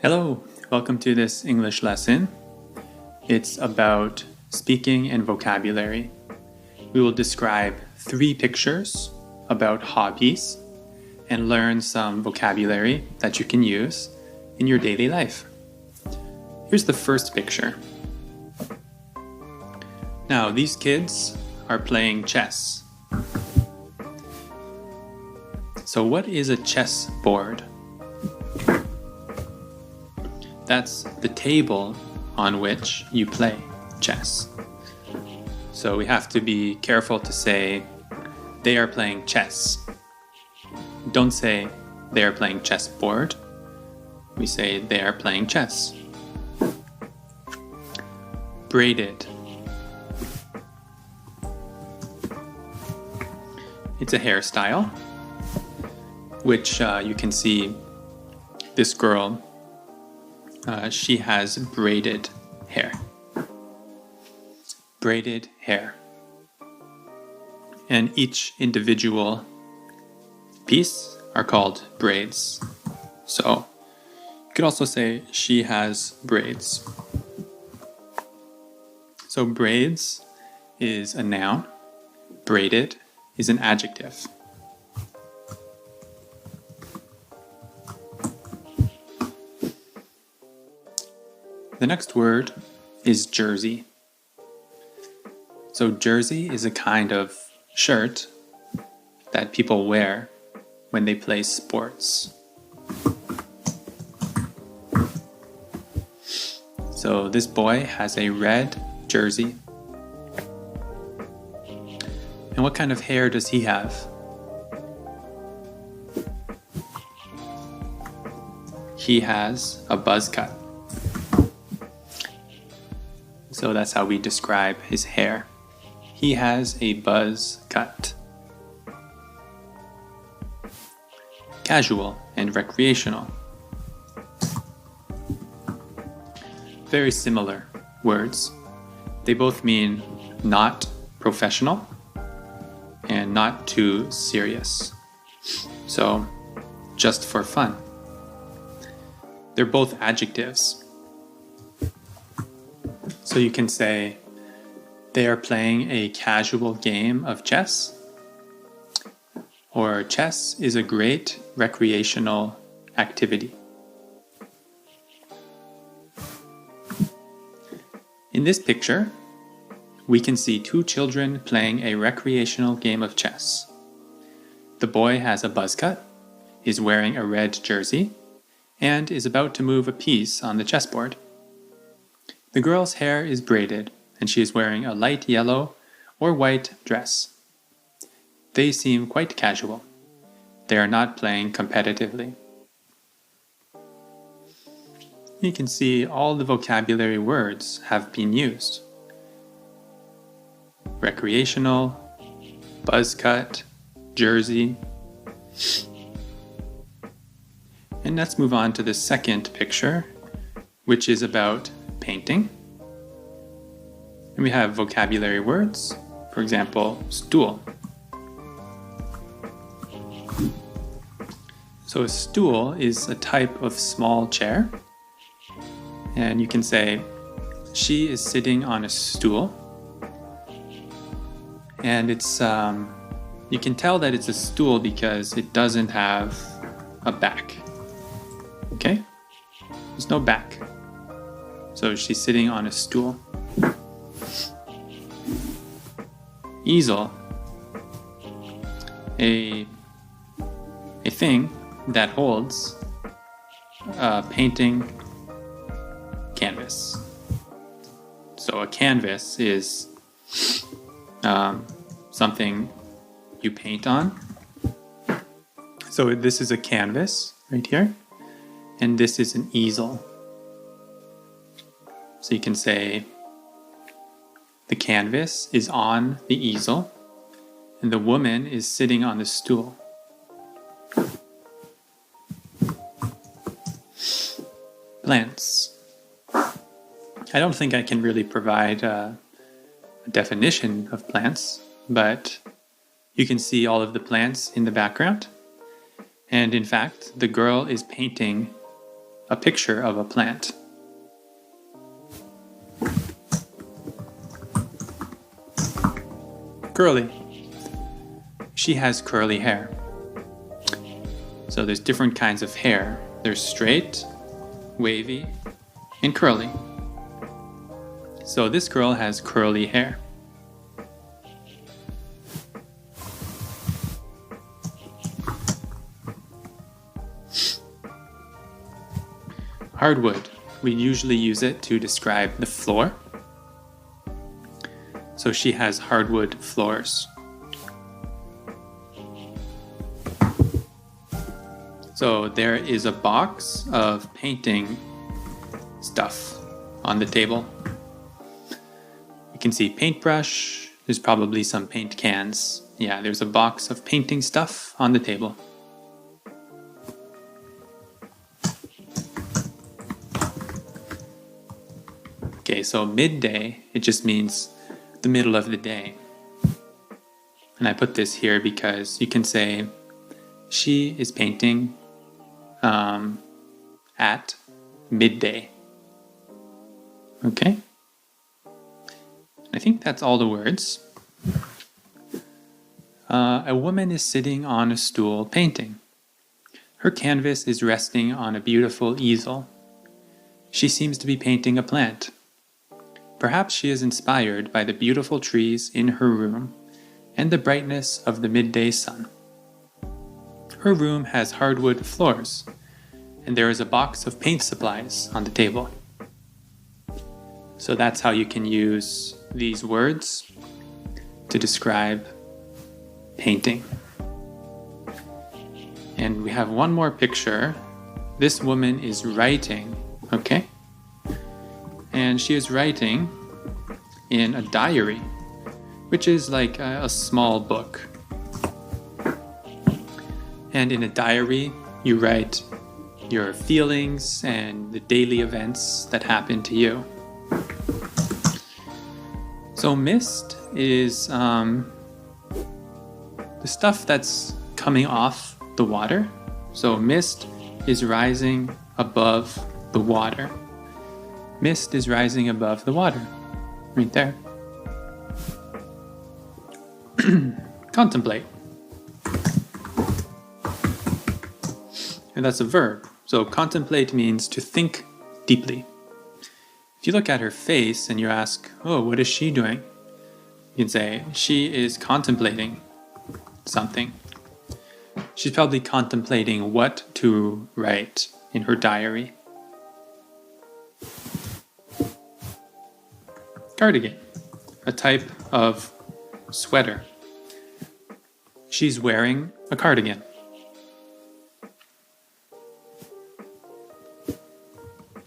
Hello, welcome to this English lesson. It's about speaking and vocabulary. We will describe 3 pictures about hobbies and learn some vocabulary that you can use in your daily life. Here's the first picture. Now, these kids are playing chess. So what is a chess board? That's the table on which you play chess. So we have to be careful to say, they are playing chess. Don't say, they are playing chessboard. We say, they are playing chess. Braided. It's a hairstyle, which you can see this girl, she has braided hair. Braided hair. And each individual piece are called braids. So you could also say she has braids. So braids is a noun. Braided is an adjective. The next word is jersey. So jersey is a kind of shirt that people wear when they play sports. So this boy has a red jersey. And what kind of hair does he have? He has a buzz cut. So that's how we describe his hair. He has a buzz cut. Casual and recreational. Very similar words. They both mean not professional and not too serious. So, just for fun. They're both adjectives. So you can say, they are playing a casual game of chess, or chess is a great recreational activity. In this picture, we can see 2 children playing a recreational game of chess. The boy has a buzz cut, is wearing a red jersey, and is about to move a piece on the chessboard. The girl's hair is braided, and she is wearing a light yellow or white dress. They seem quite casual. They are not playing competitively. You can see all the vocabulary words have been used. Recreational, buzz cut, jersey. And let's move on to the second picture, which is about painting. And we have vocabulary words, for example, stool. So a stool is a type of small chair. And you can say, she is sitting on a stool. And it's, you can tell that it's a stool because it doesn't have a back. Okay? There's no back. So she's sitting on a stool. Easel. A thing that holds a painting canvas. So a canvas is something you paint on. So this is a canvas right here, and this is an easel. So you can say, the canvas is on the easel, and the woman is sitting on the stool. Plants. I don't think I can really provide a definition of plants, but you can see all of the plants in the background. And in fact, the girl is painting a picture of a plant. Curly. She has curly hair. So there's different kinds of hair. There's straight, wavy, and curly. So this girl has curly hair. Hardwood. We usually use it to describe the floor. So she has hardwood floors. So there is a box of painting stuff on the table. You can see paintbrush. There's probably some paint cans. Yeah, there's a box of painting stuff on the table. Okay, so midday, it just means the middle of the day. And I put this here because you can say she is painting at midday. Okay? I think that's all the words. A woman is sitting on a stool painting. Her canvas is resting on a beautiful easel. She seems to be painting a plant. Perhaps she is inspired by the beautiful trees in her room and the brightness of the midday sun. Her room has hardwood floors, and there is a box of paint supplies on the table. So that's how you can use these words to describe painting. And we have one more picture. This woman is writing, okay? And she is writing in a diary, which is like a small book. And in a diary, you write your feelings and the daily events that happen to you. So mist is the stuff that's coming off the water. So mist is rising above the water. Mist is rising above the water. Right there. Contemplate. And that's a verb. So contemplate means to think deeply. If you look at her face and you ask, oh, what is she doing? You can say, she is contemplating something. She's probably contemplating what to write in her diary. Cardigan, a type of sweater. She's wearing a cardigan.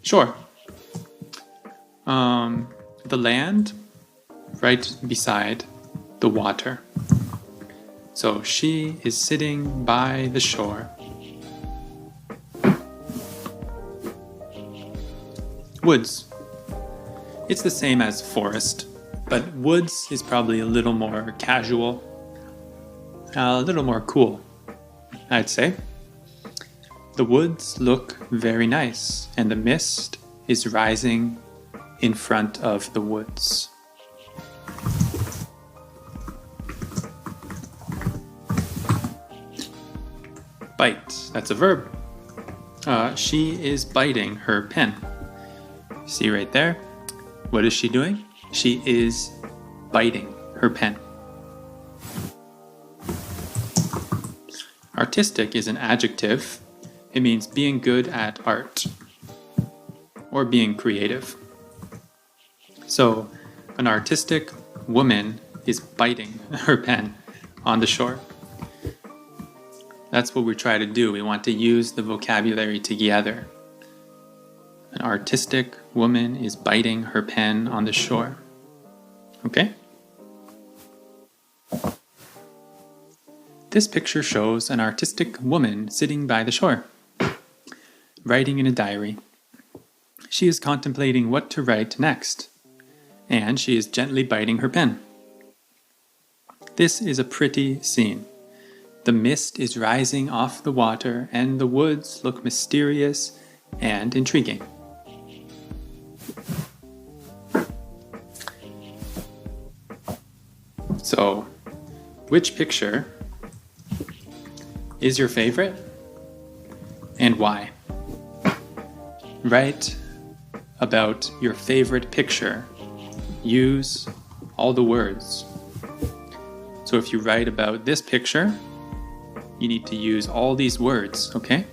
Shore. The land right beside the water. So she is sitting by the shore. Woods. It's the same as forest, but woods is probably a little more casual, a little more cool, I'd say. The woods look very nice, and the mist is rising in front of the woods. Bite, that's a verb. She is biting her pen. See right there? What is she doing? She is biting her pen. Artistic is an adjective. It means being good at art or being creative. So, an artistic woman is biting her pen on the shore. That's what we try to do. We want to use the vocabulary together. An artistic woman is biting her pen on the shore. Okay? This picture shows an artistic woman sitting by the shore, writing in a diary. She is contemplating what to write next, and she is gently biting her pen. This is a pretty scene. The mist is rising off the water, and the woods look mysterious and intriguing. So, which picture is your favorite and why? Write about your favorite picture. Use all the words. So if you write about this picture, you need to use all these words, okay?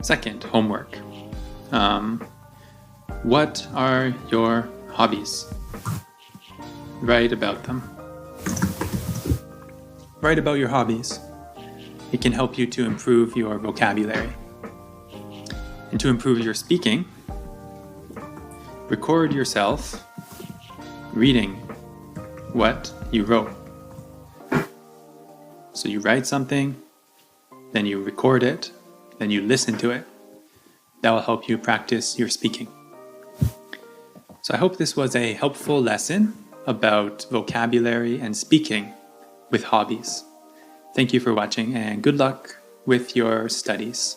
Second, homework. What are your hobbies? Write about them. Write about your hobbies. It can help you to improve your vocabulary. And to improve your speaking, record yourself reading what you wrote. So you write something, then you record it, then you listen to it. That will help you practice your speaking. So I hope this was a helpful lesson about vocabulary and speaking with hobbies. Thank you for watching and good luck with your studies.